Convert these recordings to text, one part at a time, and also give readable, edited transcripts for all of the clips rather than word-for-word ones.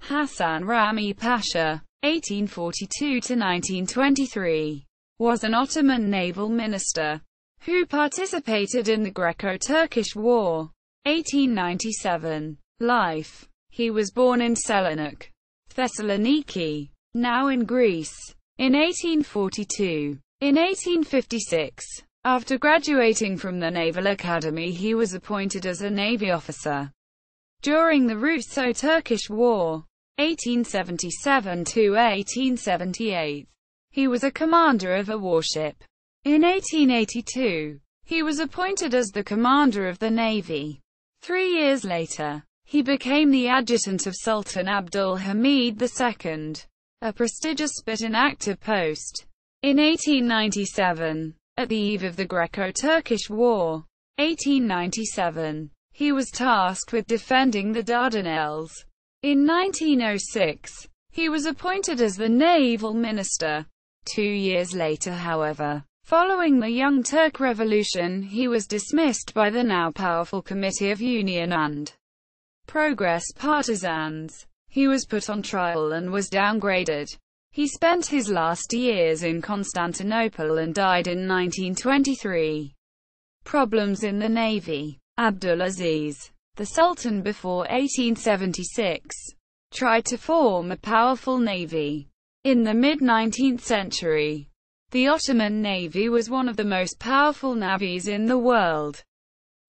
Hasan Rami Pasha, 1842–1923, was an Ottoman naval minister who participated in the Greco-Turkish War. 1897. Life. He was born in Selanik, Thessaloniki, now in Greece, in 1842. In 1856, after graduating from the Naval Academy, he was appointed as a Navy officer. During the Russo-Turkish War, 1877–1878, he was a commander of a warship. In 1882, he was appointed as the commander of the Navy. 3 years later, he became the adjutant of Sultan Abdul Hamid II, a prestigious but inactive post. In 1897, at the eve of the Greco-Turkish War, 1897, he was tasked with defending the Dardanelles. In 1906, he was appointed as the naval minister. 2 years later, however, following the Young Turk Revolution, he was dismissed by the now powerful Committee of Union and Progress partisans. He was put on trial and was downgraded. He spent his last years in Constantinople and died in 1923. Problems in the Navy. Abdulaziz, the Sultan before 1876, tried to form a powerful navy. In the mid-19th century, the Ottoman Navy was one of the most powerful navies in the world.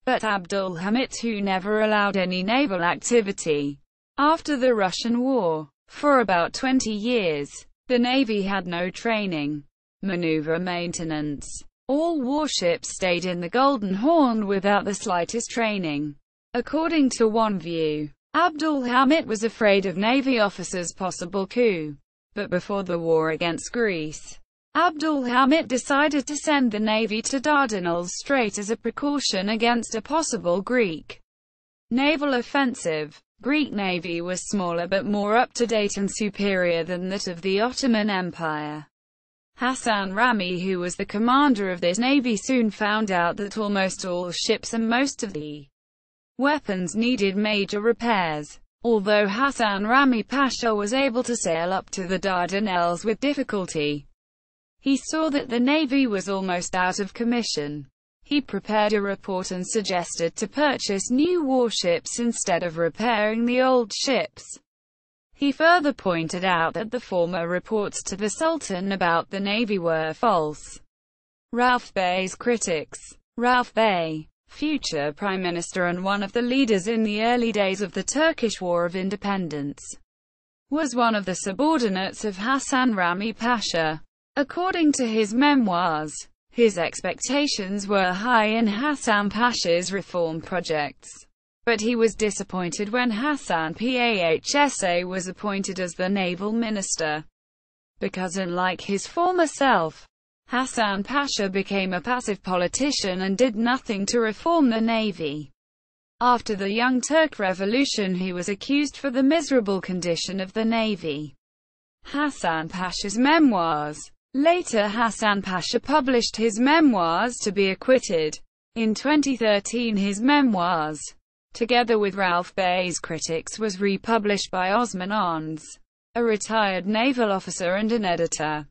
But Abdul Hamid II never allowed any naval activity. After the Russian War, for about 20 years, the Navy had no training, maneuver maintenance. All warships stayed in the Golden Horn without the slightest training. According to one view, Abdul Hamid was afraid of Navy officers' possible coup. But before the war against Greece, Abdul Hamid decided to send the Navy to Dardanelles Strait as a precaution against a possible Greek naval offensive. Greek Navy was smaller but more up-to-date and superior than that of the Ottoman Empire. Hasan Rami, who was the commander of this navy, soon found out that almost all ships and most of the weapons needed major repairs. Although Hasan Rami Pasha was able to sail up to the Dardanelles with difficulty, he saw that the navy was almost out of commission. He prepared a report and suggested to purchase new warships instead of repairing the old ships. He further pointed out that the former reports to the Sultan about the navy were false. Rauf Bey's critics. Rauf Bey, future prime minister and one of the leaders in the early days of the Turkish War of Independence, was one of the subordinates of Hasan Rami Pasha. According to his memoirs, his expectations were high in Hasan Pasha's reform projects. But he was disappointed when Hasan Pasha was appointed as the naval minister, because unlike his former self, Hasan Pasha became a passive politician and did nothing to reform the navy. After the Young Turk Revolution, he was accused for the miserable condition of the navy. Hasan Pasha's memoirs. Later, Hasan Pasha published his memoirs to be acquitted. In 2013, his memoirs, together with Rauf Bey's critics, was republished by Osman Ons, a retired naval officer and an editor.